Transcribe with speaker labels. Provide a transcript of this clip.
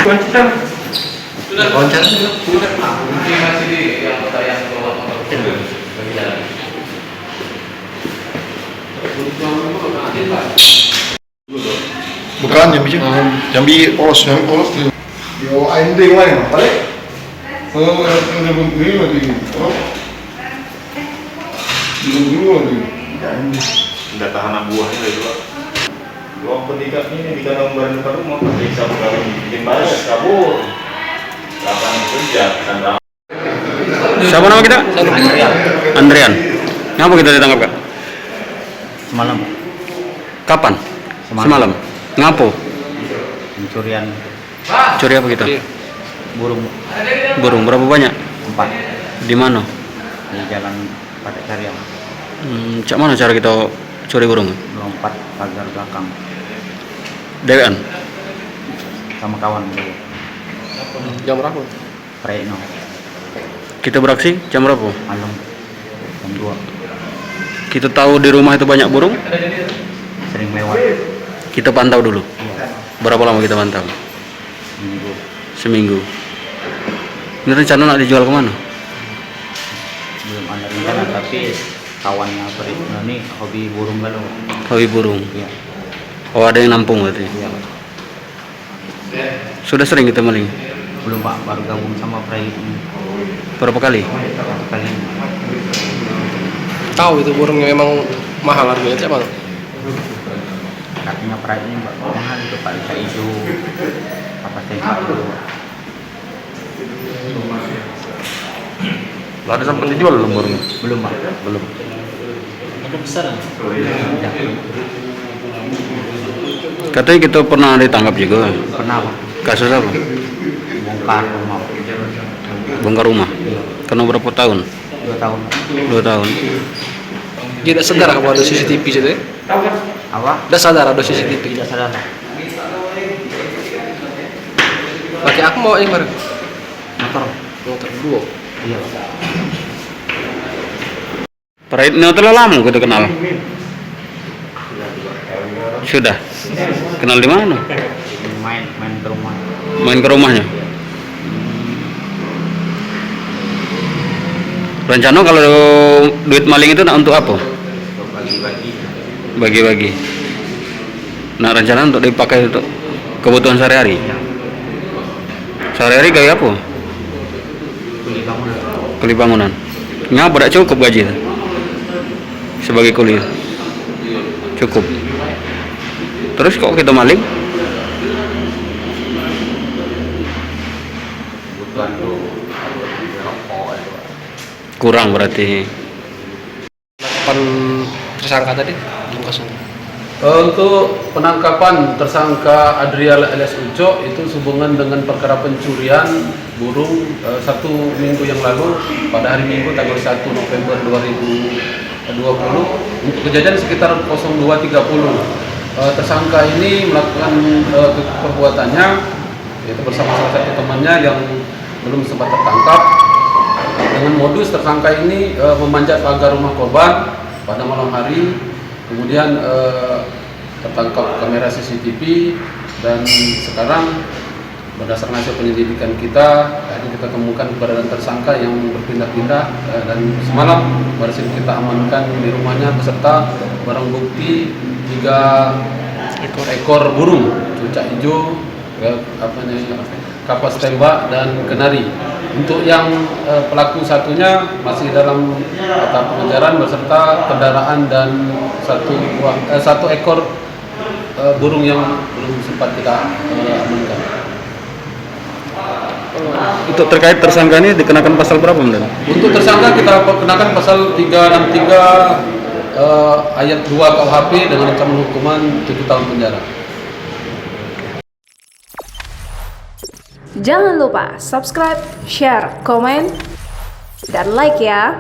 Speaker 1: Sudah konser sudah. Mungkin masih di yang kota yang bawah bagi jalan.
Speaker 2: Bukan Jambi Olos yo AMD kemarin apa deh? Ada begini lagi. Dulu lagi.
Speaker 3: Udah tahanan buahnya dari dua. Dua petiga ini di kandang barang depan rumah periksa pegawai bikin balas kabur. Lapangan kerja dan
Speaker 4: Siapa nama kita? Andrian. Ngapa kita ditangkap, Kak?
Speaker 5: Semalam
Speaker 4: Kapan? Semalam. Ngapo?
Speaker 5: pencurian
Speaker 4: Curi apa kita?
Speaker 5: burung
Speaker 4: Burung berapa banyak?
Speaker 5: 4
Speaker 4: Di mana?
Speaker 5: di jalan Patek Karyang,
Speaker 4: Cak mana cara kita curi burung?
Speaker 5: lompat pagar belakang
Speaker 4: Dewean.
Speaker 5: sama kawan dulu.
Speaker 1: Jam berapa?
Speaker 5: Preno
Speaker 4: Kita beraksi jam berapa?
Speaker 5: malam jam 2
Speaker 4: Kita tahu di rumah itu banyak burung.
Speaker 5: sering lewat.
Speaker 4: Kita pantau dulu.
Speaker 5: Iya,
Speaker 4: Berapa lama kita pantau?
Speaker 5: minggu
Speaker 4: Seminggu. Ini rencana nak dijual kemana?
Speaker 5: belum ada rencana, tapi kawannya Preno ini hobi burung galuh.
Speaker 4: Hobi burung.
Speaker 5: Iya,
Speaker 4: Oh, ada yang nampung berarti.
Speaker 5: iya.
Speaker 4: Sudah sering kita maling.
Speaker 5: Belum Pak, baru gabung sama Preno ini
Speaker 4: Berapa kali?
Speaker 5: 1 kali.
Speaker 1: Tahu itu burungnya memang mahal harganya siapa?
Speaker 5: Katanya Preno ini mahal itu Pak, bisa hijau apa tembak itu.
Speaker 2: Ada sampai dijual belum burungnya?
Speaker 5: Belum Pak,
Speaker 2: Belum.
Speaker 5: ya,
Speaker 4: Katanya kita pernah ditangkap juga.
Speaker 5: pernah Pak,
Speaker 4: Kasus apa?
Speaker 5: bongkar rumah
Speaker 4: Bongkar rumah. Kena berapa tahun?
Speaker 5: 2 tahun.
Speaker 4: 2 tahun.
Speaker 1: Dia tidak sadar kalau ada CCTV situ ya?
Speaker 5: Apa?
Speaker 1: Tidak sadar ada CCTV.
Speaker 5: Tidak sadar.
Speaker 1: Pakai aku mau yang mana?
Speaker 5: Motor.
Speaker 1: Motor dua.
Speaker 5: Iya.
Speaker 4: Praitno telah lama kita kenal. Sudah. Kenal di mana?
Speaker 5: Main ke rumah.
Speaker 4: Main ke rumahnya. Rencana kalau duit maling itu nak untuk apa?
Speaker 5: Bagi-bagi.
Speaker 4: Bagi-bagi. Nah, rencana untuk dipakai untuk kebutuhan sehari-hari. Sehari-hari gaya apa?
Speaker 5: Kuli bangunan.
Speaker 4: Kuli bangunan. Ngapa tidak cukup gaji itu? Sebagai kuli cukup. Terus kok kita maling?
Speaker 5: Kebutuhan tuh rokok itu.
Speaker 4: Kurang berarti.
Speaker 1: 8 tersangka tadi kasusnya.
Speaker 6: Untuk penangkapan tersangka Adrial alias Uco itu sehubungan dengan perkara pencurian burung 1 minggu yang lalu pada hari Minggu tanggal 1 November 2020 untuk kejadian sekitar 02.30. Tersangka ini melakukan perbuatannya yaitu bersama salah satu temannya yang belum sempat tertangkap. Dengan modus tersangka ini memanjat pagar rumah korban pada malam hari. Kemudian tertangkap kamera CCTV dan sekarang berdasarkan hasil penyelidikan kita temukan keberadaan tersangka yang berpindah-pindah dan semalam berhasil kita amankan di rumahnya beserta barang bukti 3 ekor burung cucak hijau, kapas tembak dan kenari. Untuk yang pelaku satunya masih dalam tahap pengejaran beserta kendaraan dan satu ekor burung yang belum sempat kita amankan.
Speaker 4: Untuk terkait tersangka ini dikenakan pasal berapa, Mbak?
Speaker 6: Untuk tersangka kita kenakan pasal 363 ayat 2 KUHP dengan ancaman hukuman 7 tahun penjara.
Speaker 7: Jangan lupa subscribe, share, komen, dan like ya.